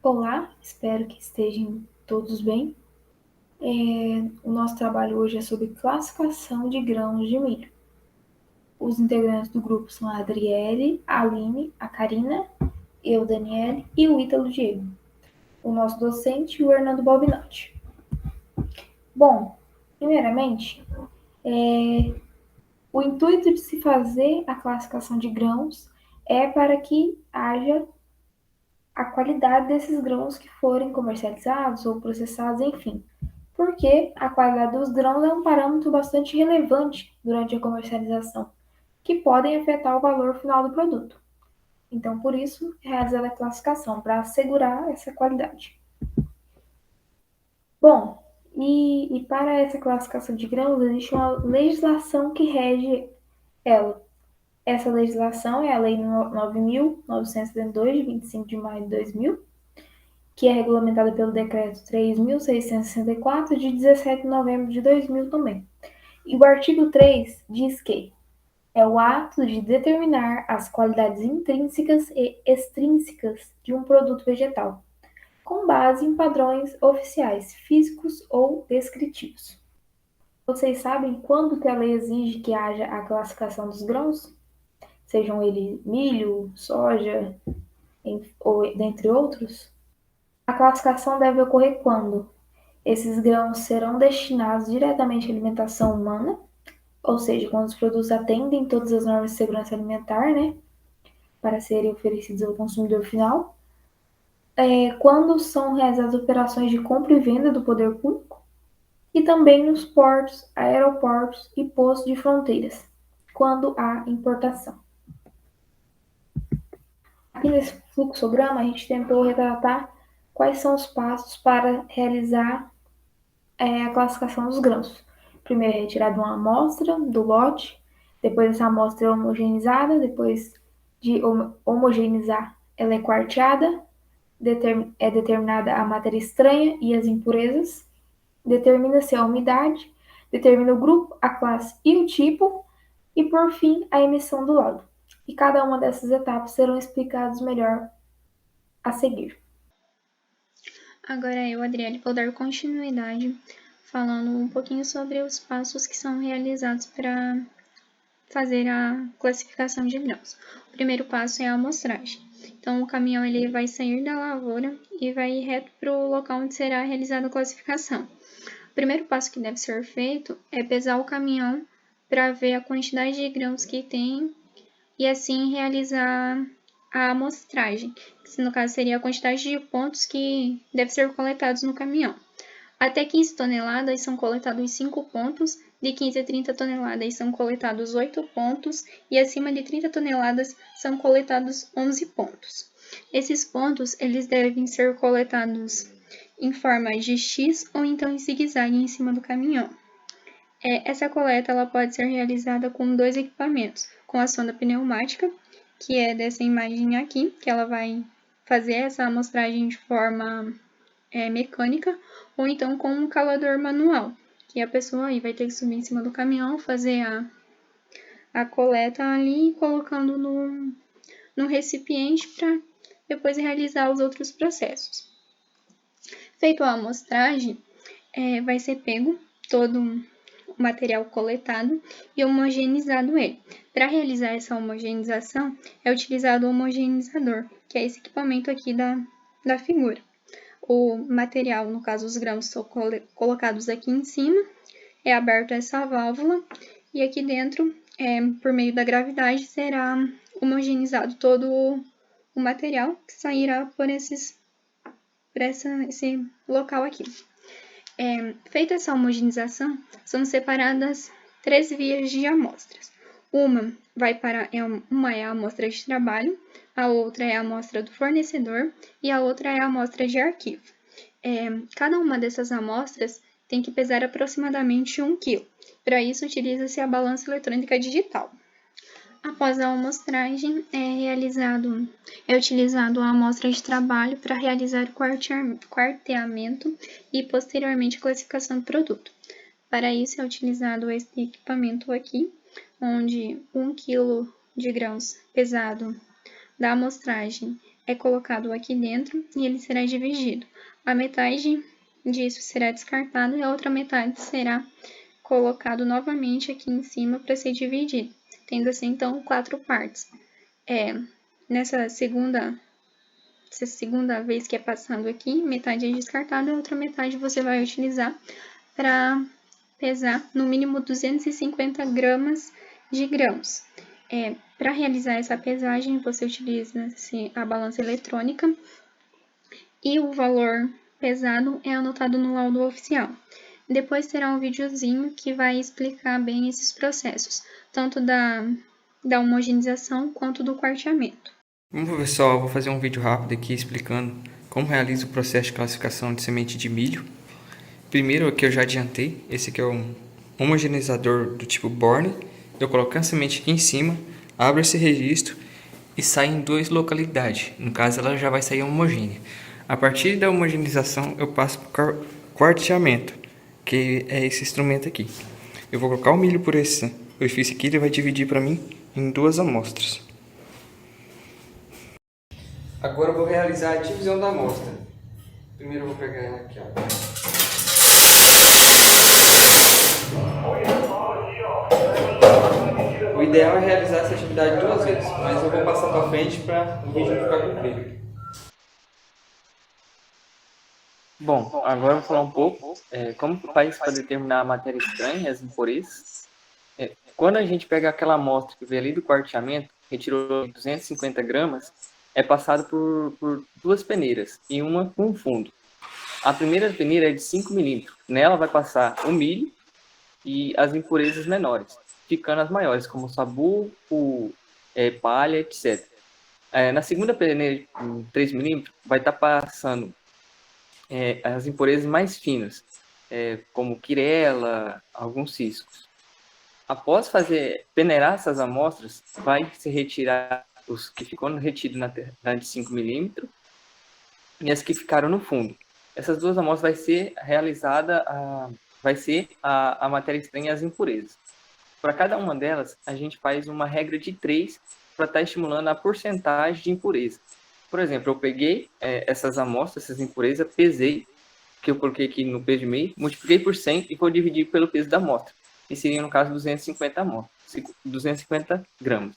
Olá, espero que estejam todos bem. O nosso trabalho hoje é sobre classificação de grãos de milho. Os integrantes do grupo são a Adriele, a Aline, a Karina, eu, Daniele e o Ítalo Diego. O nosso docente, o Hernando Balbinotti. Bom, primeiramente, o intuito de se fazer a classificação de grãos é para que haja a qualidade desses grãos que forem comercializados ou processados, enfim. Porque a qualidade dos grãos é um parâmetro bastante relevante durante a comercialização, que podem afetar o valor final do produto. Então, por isso, é realizada a classificação para assegurar essa qualidade. Bom, e para essa classificação de grãos, existe uma legislação que rege ela. Essa legislação é a Lei 9.972, de 25 de maio de 2000, que é regulamentada pelo Decreto 3.664, de 17 de novembro de 2000 também. E o artigo 3 diz que é o ato de determinar as qualidades intrínsecas e extrínsecas de um produto vegetal, com base em padrões oficiais, físicos ou descritivos. Vocês sabem quando que a lei exige que haja a classificação dos grãos? Sejam eles milho, soja, ou dentre outros? A classificação deve ocorrer quando esses grãos serão destinados diretamente à alimentação humana, ou seja, quando os produtos atendem todas as normas de segurança alimentar, né, para serem oferecidos ao consumidor final, quando são realizadas operações de compra e venda do poder público, e também nos portos, aeroportos e postos de fronteiras, quando há importação. Aqui nesse fluxograma, a gente tentou retratar quais são os passos para realizar a classificação dos grãos. Primeiro é retirada uma amostra do lote, depois essa amostra é homogeneizada, depois de homogeneizar, ela é quarteada, é determinada a matéria estranha e as impurezas, determina-se a umidade, determina o grupo, a classe e o tipo, e por fim a emissão do laudo. E cada uma dessas etapas serão explicadas melhor a seguir. Agora eu, Adriele, vou dar continuidade falando um pouquinho sobre os passos que são realizados para fazer a classificação de grãos. O primeiro passo é a amostragem. Então, o caminhão ele vai sair da lavoura e vai ir reto para o local onde será realizada a classificação. O primeiro passo que deve ser feito é pesar o caminhão para ver a quantidade de grãos que tem e assim realizar a amostragem, que no caso seria a quantidade de pontos que deve ser coletados no caminhão. Até 15 toneladas são coletados 5 pontos, de 15 a 30 toneladas são coletados 8 pontos e acima de 30 toneladas são coletados 11 pontos. Esses pontos eles devem ser coletados em forma de X ou então em zigue-zague em cima do caminhão. Essa coleta ela pode ser realizada com dois equipamentos, com a sonda pneumática, que é dessa imagem aqui, que ela vai fazer essa amostragem de forma mecânica, ou então com um calador manual, que a pessoa aí vai ter que subir em cima do caminhão, fazer a coleta ali, colocando no recipiente para depois realizar os outros processos. Feito a amostragem, vai ser pego todo o material coletado e homogeneizado ele. Para realizar essa homogeneização, é utilizado o homogeneizador, que é esse equipamento aqui da figura. O material, no caso os grãos, são colocados aqui em cima, é aberta essa válvula e aqui dentro, por meio da gravidade, será homogeneizado todo o material que sairá por esse local aqui. Feita essa homogeneização, são separadas 3 vias de amostras. Uma é a amostra de trabalho, a outra é a amostra do fornecedor e a outra é a amostra de arquivo. Cada uma dessas amostras tem que pesar aproximadamente 1 kg. Para isso, utiliza-se a balança eletrônica digital. Após a amostragem, é utilizado a amostra de trabalho para realizar o quarteamento e, posteriormente, a classificação do produto. Para isso, é utilizado este equipamento aqui, onde 1 kg de grãos pesado da amostragem é colocado aqui dentro e ele será dividido. A metade disso será descartado e a outra metade será colocado novamente aqui em cima para ser dividido, tendo assim então 4 partes. Nessa segunda vez que é passando aqui, metade é descartada e a outra metade você vai utilizar para pesar no mínimo 250 gramas de grãos. Para realizar essa pesagem, você utiliza a balança eletrônica e o valor pesado é anotado no laudo oficial. Depois terá um videozinho que vai explicar bem esses processos, tanto da homogeneização quanto do quarteamento. Bom, pessoal, eu vou fazer um vídeo rápido aqui explicando como realiza o processo de classificação de semente de milho. Primeiro, aqui eu já adiantei, esse aqui é um homogeneizador do tipo Borne. Eu coloco a semente aqui em cima, abro esse registro e sai em 2 localidades. No caso, ela já vai sair homogênea. A partir da homogeneização, eu passo para o quarteamento, que é esse instrumento aqui. Eu vou colocar o milho por esse orifício aqui, ele vai dividir para mim em 2 amostras. Agora eu vou realizar a divisão da amostra. Primeiro eu vou pegar ela aqui, ó. O ideal é realizar essa atividade 2 vezes, mas eu vou passar para frente para o vídeo não ficar comprido. Bom, agora eu vou falar um pouco como faz para determinar a matéria estranha e as impurezas. Quando a gente pega aquela amostra que veio ali do quarteamento, retirou 250 gramas, é passado por 2 peneiras e uma com fundo. A primeira peneira é de 5 milímetros. Nela vai passar o milho e as impurezas menores, ficando as maiores, como sabu, palha, etc. Na segunda peneira de 3 milímetros vai estar passando as impurezas mais finas, como quirela, alguns ciscos. Após peneirar essas amostras, vai se retirar os que ficou retido na de 5 milímetros e as que ficaram no fundo. Essas 2 amostras vai ser realizada a matéria estranha e as impurezas. Para cada uma delas, a gente faz uma regra de 3 para estar estimulando a porcentagem de impureza. Por exemplo, eu peguei essas amostras, essas impurezas, pesei, que eu coloquei aqui no peso de meio, multipliquei por 100 e vou dividir pelo peso da amostra. E seria, no caso, 250 gramas.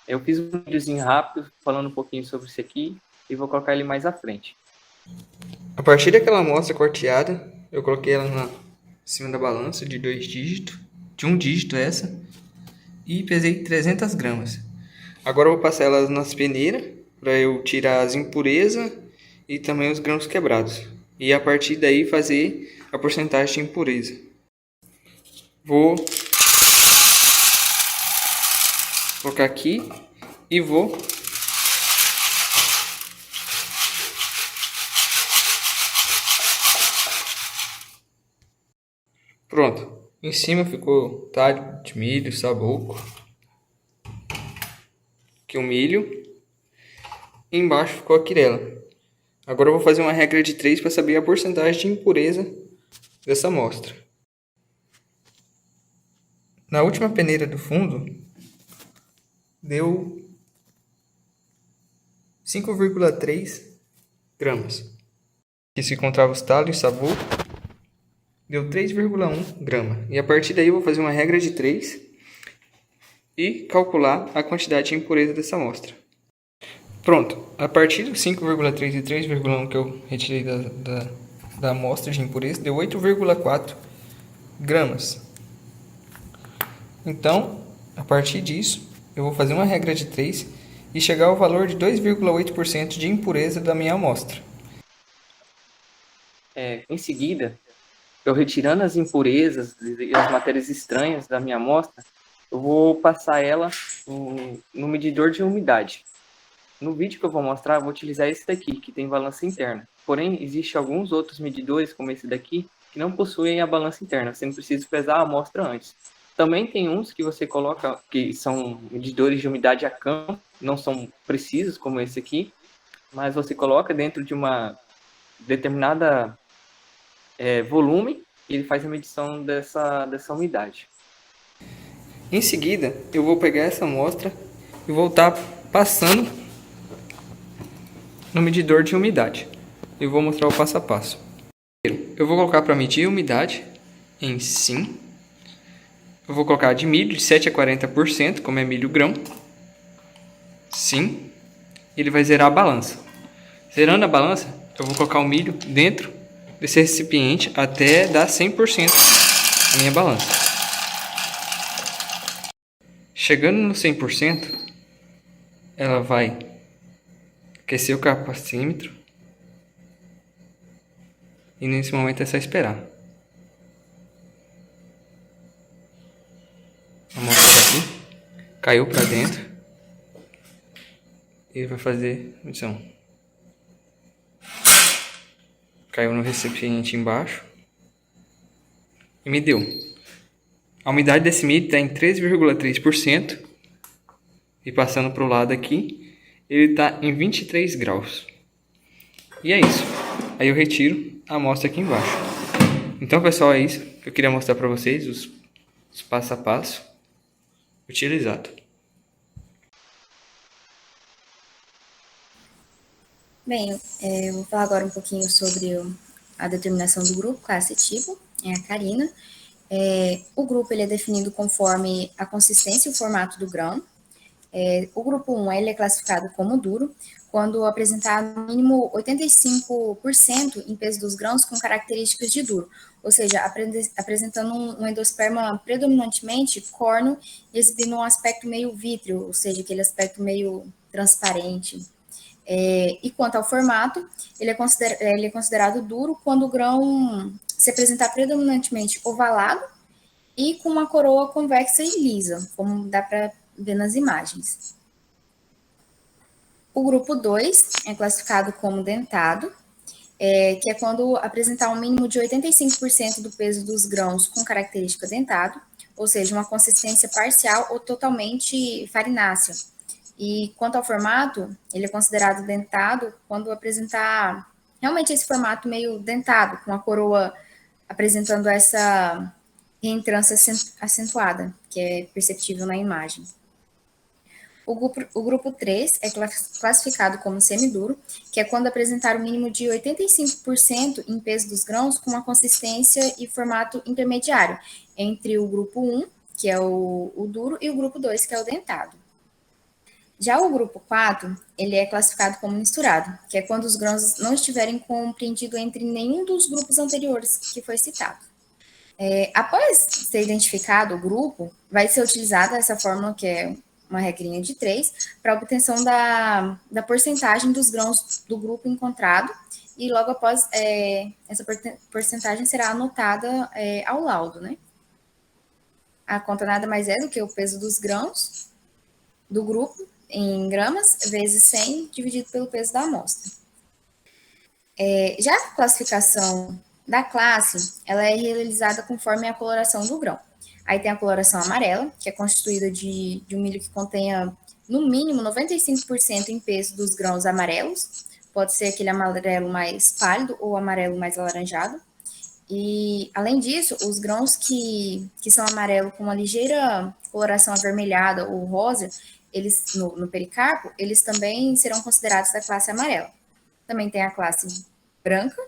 Eu fiz um videozinho rápido, falando um pouquinho sobre isso aqui, e vou colocar ele mais à frente. A partir daquela amostra quarteada, eu coloquei ela em cima da balança de 2 dígitos, de 1 dígito essa, e pesei 300 gramas. Agora eu vou passar elas nas peneiras, para eu tirar as impurezas e também os grãos quebrados. E a partir daí fazer a porcentagem de impureza. Vou colocar aqui e vou pronto. Em cima ficou talho de milho, sabuco, aqui o milho, e embaixo ficou a quirela. Agora eu vou fazer uma regra de 3 para saber a porcentagem de impureza dessa amostra. Na última peneira do fundo, deu 5,3 gramas. Aqui se encontrava os talos e sabugo, deu 3,1 grama. E a partir daí eu vou fazer uma regra de 3 e calcular a quantidade de impureza dessa amostra. Pronto, a partir dos 5,3 e 3,1 que eu retirei da amostra de impureza, deu 8,4 gramas. Então, a partir disso, eu vou fazer uma regra de 3 e chegar ao valor de 2,8% de impureza da minha amostra. Em seguida, eu retirando as impurezas e as matérias estranhas da minha amostra, eu vou passar ela no medidor de umidade. No vídeo que eu vou mostrar, eu vou utilizar esse daqui, que tem balança interna. Porém, existem alguns outros medidores, como esse daqui, que não possuem a balança interna. Você não precisa pesar a amostra antes. Também tem uns que você coloca, que são medidores de umidade a campo, não são precisos, como esse aqui, mas você coloca dentro de uma determinada volume e ele faz a medição dessa umidade. Em seguida, eu vou pegar essa amostra e vou estar passando no medidor de umidade. Eu vou mostrar o passo a passo. Eu vou colocar para medir a umidade em sim. Eu vou colocar de milho de 7 a 40%, como é milho grão. Sim. Ele vai zerar a balança. Zerando a balança, eu vou colocar o milho dentro desse recipiente até dar 100% a minha balança. Chegando no 100%, ela vai aquecer o capacímetro. E nesse momento é só esperar. A amostra tá aqui. Caiu para dentro. E vai fazer medição. Caiu no recipiente embaixo. E me deu. A umidade desse milho está em 3,3%. E passando para o lado aqui, ele está em 23 graus. E é isso. Aí eu retiro a amostra aqui embaixo. Então, pessoal, é isso que eu queria mostrar para vocês, os passo a passo utilizado. Bem, eu vou falar agora um pouquinho sobre a determinação do grupo, classe e tipo, é a Karina. O grupo ele é definido conforme a consistência e o formato do grão. O grupo 1 ele é classificado como duro, quando apresentar no mínimo 85% em peso dos grãos com características de duro, ou seja, apresentando um endosperma predominantemente corno e exibindo um aspecto meio vítreo, ou seja, aquele aspecto meio transparente. E quanto ao formato, ele é considerado duro quando o grão se apresentar predominantemente ovalado e com uma coroa convexa e lisa, como dá para ver nas imagens. O grupo 2 é classificado como dentado, que é quando apresentar um mínimo de 85% do peso dos grãos com característica dentado, ou seja, uma consistência parcial ou totalmente farinácea. E quanto ao formato, ele é considerado dentado quando apresentar realmente esse formato meio dentado, com a coroa apresentando essa reentrância acentuada, que é perceptível na imagem. O grupo 3 é classificado como semiduro, que é quando apresentar o mínimo de 85% em peso dos grãos com uma consistência e formato intermediário, entre o grupo 1, que é o duro, e o grupo 2, que é o dentado. Já o grupo 4, ele é classificado como misturado, que é quando os grãos não estiverem compreendidos entre nenhum dos grupos anteriores que foi citado. Após ser identificado o grupo, vai ser utilizada essa fórmula, que é uma regrinha de 3, para a obtenção da porcentagem dos grãos do grupo encontrado, e logo após essa porcentagem será anotada ao laudo, né? A conta nada mais é do que o peso dos grãos do grupo em gramas, vezes 100, dividido pelo peso da amostra. Já a classificação da classe, ela é realizada conforme a coloração do grão. Aí tem a coloração amarela, que é constituída de um milho que contenha, no mínimo, 95% em peso dos grãos amarelos. Pode ser aquele amarelo mais pálido ou amarelo mais alaranjado. E, além disso, os grãos que são amarelo com uma ligeira coloração avermelhada ou rosa, eles no pericarpo, eles também serão considerados da classe amarela. Também tem a classe branca,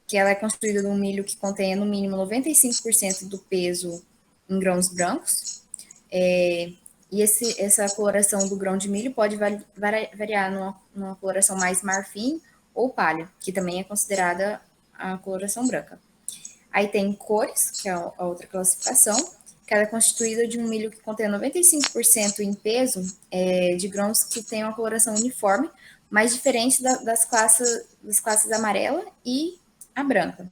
que ela é constituída de um milho que contém, no mínimo, 95% do peso em grãos brancos. E essa coloração do grão de milho pode variar numa coloração mais marfim ou palha, que também é considerada a coloração branca. Aí tem cores, que é a outra classificação, que ela é constituída de um milho que contém 95% em peso de grãos que têm uma coloração uniforme, mas diferente das classes amarela e a branca.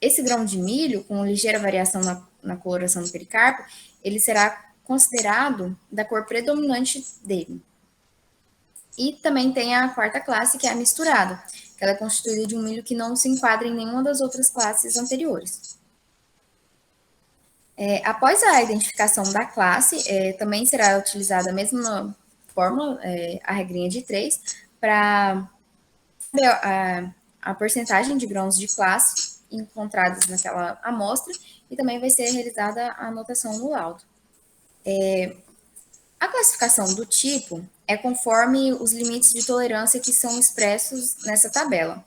Esse grão de milho, com ligeira variação na coloração do pericarpo, ele será considerado da cor predominante dele. E também tem a quarta classe, que é a misturada, que ela é constituída de um milho que não se enquadra em nenhuma das outras classes anteriores. Após a identificação da classe, também será utilizada a mesma fórmula, a regrinha de 3, para saber a porcentagem de grãos de classe encontrados naquela amostra, e também vai ser realizada a anotação no laudo. A classificação do tipo, é conforme os limites de tolerância que são expressos nessa tabela.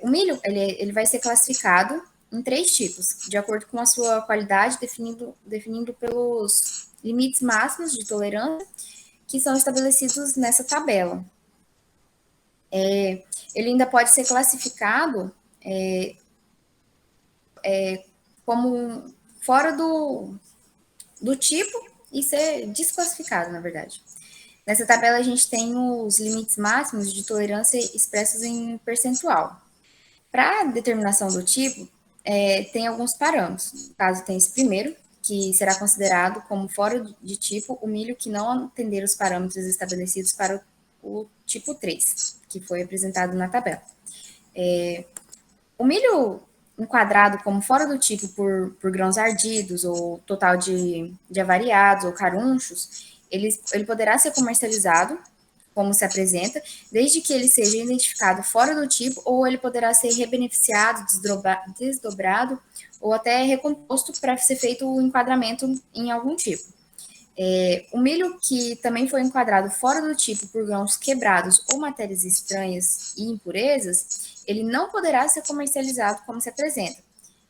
O milho ele vai ser classificado em 3 tipos, de acordo com a sua qualidade, definindo pelos limites máximos de tolerância que são estabelecidos nessa tabela. Ele ainda pode ser classificado como fora do tipo e ser desclassificado, na verdade. Nessa tabela, a gente tem os limites máximos de tolerância expressos em percentual. Para determinação do tipo, tem alguns parâmetros. No caso, tem esse primeiro, que será considerado como fora de tipo o milho que não atender os parâmetros estabelecidos para o tipo 3, que foi apresentado na tabela. O milho enquadrado como fora do tipo por grãos ardidos ou total de avariados ou carunchos, ele poderá ser comercializado como se apresenta, desde que ele seja identificado fora do tipo, ou ele poderá ser rebeneficiado, desdobrado, ou até recomposto para ser feito o enquadramento em algum tipo. O milho que também foi enquadrado fora do tipo por grãos quebrados ou matérias estranhas e impurezas, ele não poderá ser comercializado como se apresenta.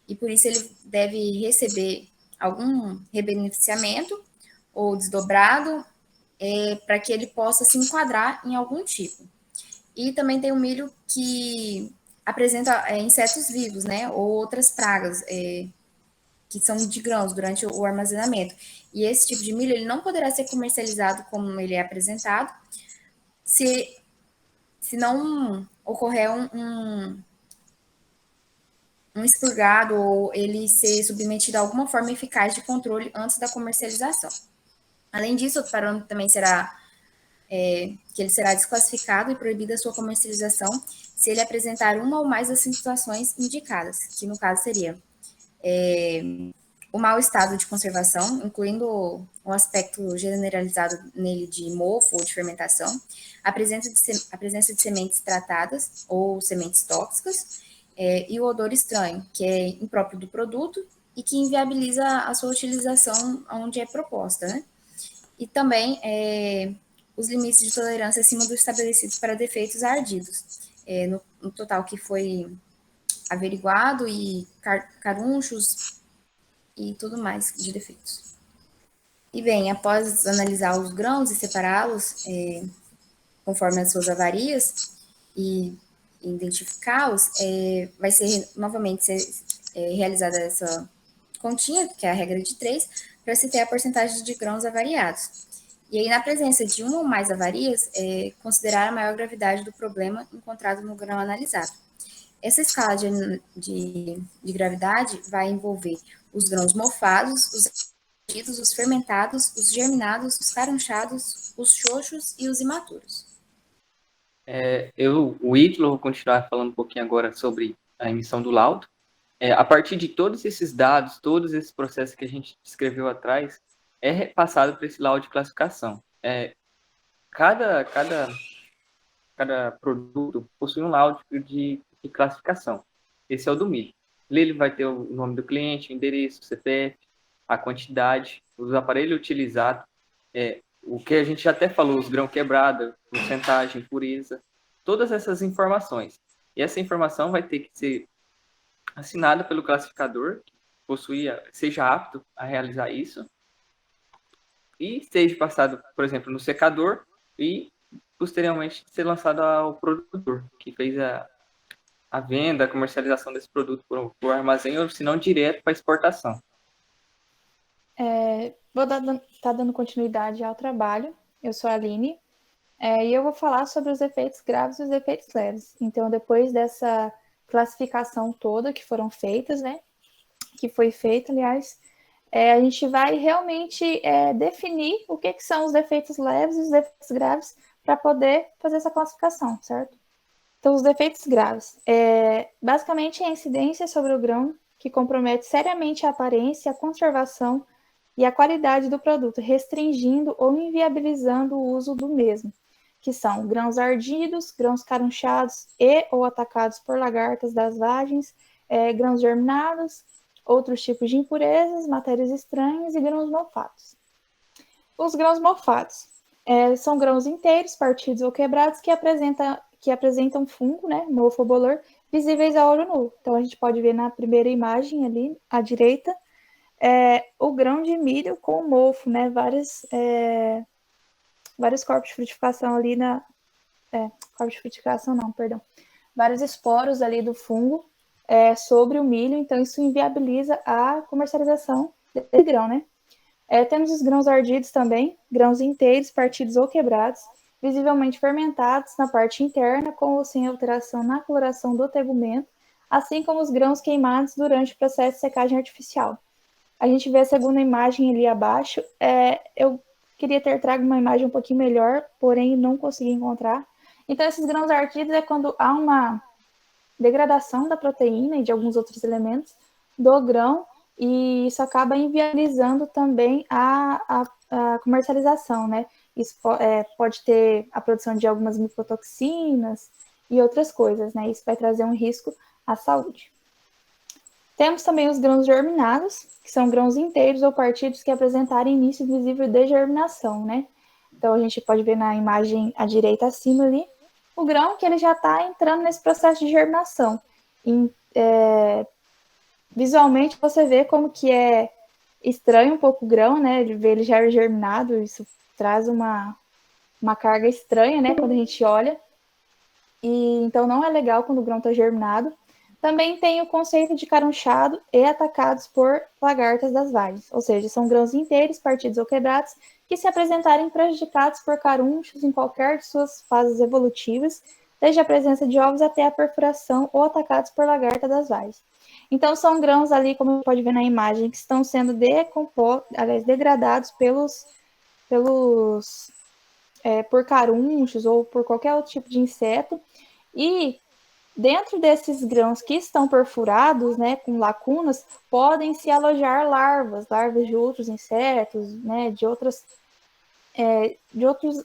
E por isso ele deve receber algum rebeneficiamento ou desdobrado para que ele possa se enquadrar em algum tipo. E também tem o milho que apresenta insetos vivos, né, ou outras pragas que são de grãos durante o armazenamento. E esse tipo de milho ele não poderá ser comercializado como ele é apresentado se não ocorrer um expurgado ou ele ser submetido a alguma forma eficaz de controle antes da comercialização. Além disso, outro parâmetro também será que ele será desclassificado e proibida a sua comercialização se ele apresentar uma ou mais das situações indicadas, que no caso seria o mau estado de conservação, incluindo o aspecto generalizado nele de mofo ou de fermentação, a presença de sementes tratadas ou sementes tóxicas, e o odor estranho, que é impróprio do produto e que inviabiliza a sua utilização onde é proposta, né? E também os limites de tolerância acima dos estabelecidos para defeitos ardidos, no total que foi averiguado, e carunchos e tudo mais de defeitos. E bem, após analisar os grãos e separá-los conforme as suas avarias e identificá-los, vai ser novamente realizada essa continha, que é a regra de 3, para se ter a porcentagem de grãos avariados. E aí, na presença de uma ou mais avarias, considerar a maior gravidade do problema encontrado no grão analisado. Essa escala de gravidade vai envolver os grãos mofados, os ardidos, os fermentados, os germinados, os carunchados, os xoxos e os imaturos. O Ítalo, vou continuar falando um pouquinho agora sobre a emissão do laudo. A partir de todos esses dados, todos esses processos que a gente descreveu atrás, é repassado para esse laudo de classificação. Cada produto possui um laudo de classificação. Esse é o do milho. Ele vai ter o nome do cliente, o endereço, o CPF, a quantidade, os aparelhos utilizados, o que a gente já até falou, os grãos quebrados, porcentagem, pureza, todas essas informações. E essa informação vai ter que ser assinada pelo classificador, que seja apto a realizar isso, e seja passado, por exemplo, no secador e posteriormente ser lançado ao produtor, que fez a venda, a comercialização desse produto por armazém, ou se não direto para exportação. Vou estar dando continuidade ao trabalho. Eu sou a Aline, e eu vou falar sobre os efeitos graves e os efeitos leves. Então, depois dessa classificação toda que foram feitas, né, que foi feita, aliás, a gente vai realmente definir o que são os defeitos leves e os defeitos graves para poder fazer essa classificação, certo? Então, os defeitos graves. Basicamente, é a incidência sobre o grão que compromete seriamente a aparência, a conservação e a qualidade do produto, restringindo ou inviabilizando o uso do mesmo, que são grãos ardidos, grãos carunchados e ou atacados por lagartas das vagens, grãos germinados, outros tipos de impurezas, matérias estranhas e grãos mofados. Os grãos mofados. São grãos inteiros, partidos ou quebrados que apresentam fungo, né, mofo ou bolor, visíveis a olho nu. Então, a gente pode ver na primeira imagem ali, à direita, o grão de milho com mofo, né, vários corpos de frutificação ali corpos de frutificação não, perdão. Vários esporos ali do fungo sobre o milho, então isso inviabiliza a comercialização desse grão, né? Temos os grãos ardidos também, grãos inteiros, partidos ou quebrados, visivelmente fermentados na parte interna, com ou sem alteração na coloração do tegumento, assim como os grãos queimados durante o processo de secagem artificial. A gente vê a segunda imagem ali abaixo. Eu queria ter trago uma imagem um pouquinho melhor, porém não consegui encontrar. Então, esses grãos ardidos é quando há uma degradação da proteína e de alguns outros elementos do grão, e isso acaba inviabilizando também a comercialização, né? Isso pode ter a produção de algumas micotoxinas e outras coisas, né? Isso vai trazer um risco à saúde. Temos também os grãos germinados, que são grãos inteiros ou partidos que apresentarem início visível de germinação, né? Então, a gente pode ver na imagem à direita acima ali, o grão que ele já está entrando nesse processo de germinação. Visualmente, você vê como que é estranho um pouco o grão, né? Ele já é germinado, isso traz uma carga estranha, né? Quando a gente olha. Então, não é legal quando o grão está germinado. Também tem o conceito de carunchado e atacados por lagartas das vagens, ou seja, são grãos inteiros, partidos ou quebrados, que se apresentarem prejudicados por carunchos em qualquer de suas fases evolutivas, desde a presença de ovos até a perfuração ou atacados por lagarta das vagens. Então, são grãos ali, como pode ver na imagem, que estão sendo degradados por carunchos ou por qualquer outro tipo de inseto, e dentro desses grãos que estão perfurados, né, com lacunas, podem se alojar larvas de outros insetos, né, de outros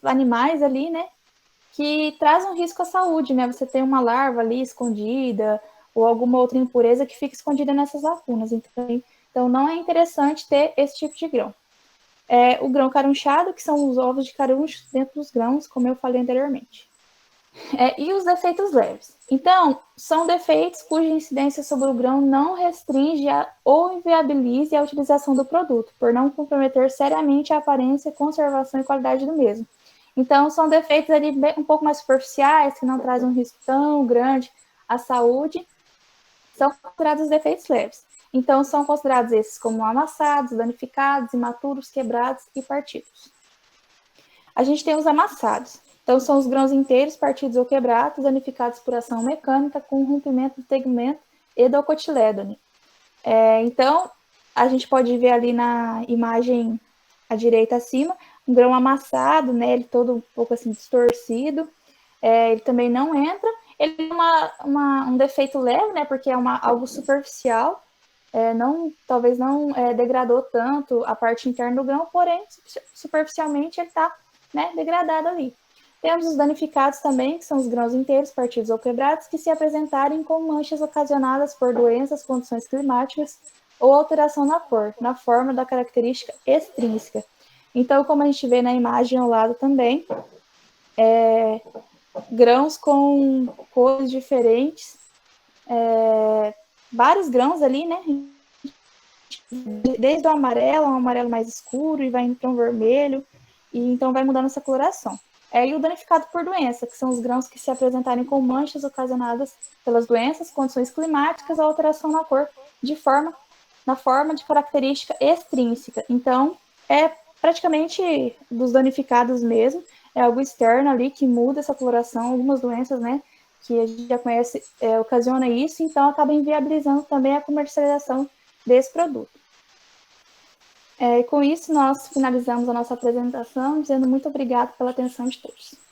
animais ali, né, que trazem um risco à saúde, né? Você tem uma larva ali escondida ou alguma outra impureza que fica escondida nessas lacunas. Então não é interessante ter esse tipo de grão. O grão carunchado, que são os ovos de carunchos dentro dos grãos, como eu falei anteriormente. E os defeitos leves. Então, são defeitos cuja incidência sobre o grão não restringe ou inviabilize a utilização do produto, por não comprometer seriamente a aparência, conservação e qualidade do mesmo. Então, são defeitos ali um pouco mais superficiais, que não trazem um risco tão grande à saúde, são considerados defeitos leves. Então, são considerados esses como amassados, danificados, imaturos, quebrados e partidos. A gente tem os amassados. Então, são os grãos inteiros, partidos ou quebrados, danificados por ação mecânica, com rompimento do tegumento e do cotilédone. Então, a gente pode ver ali na imagem à direita acima, um grão amassado, né, ele todo um pouco assim distorcido, ele também não entra, ele tem um defeito leve, né, porque é algo superficial, talvez não degradou tanto a parte interna do grão, porém, superficialmente ele está, né, degradado ali. Temos os danificados também, que são os grãos inteiros, partidos ou quebrados, que se apresentarem com manchas ocasionadas por doenças, condições climáticas ou alteração na cor, na forma da característica extrínseca. Então, como a gente vê na imagem ao lado também, grãos com cores diferentes, vários grãos ali, né? Desde o amarelo, um amarelo mais escuro, e vai indo para um vermelho, e então vai mudando essa coloração. E o danificado por doença, que são os grãos que se apresentarem com manchas ocasionadas pelas doenças, condições climáticas ou alteração na cor, na forma de característica extrínseca. Então, é praticamente dos danificados mesmo, é algo externo ali que muda essa coloração, algumas doenças, né, que a gente já conhece, ocasiona isso, então acaba inviabilizando também a comercialização desse produto. Com isso, nós finalizamos a nossa apresentação, dizendo muito obrigado pela atenção de todos.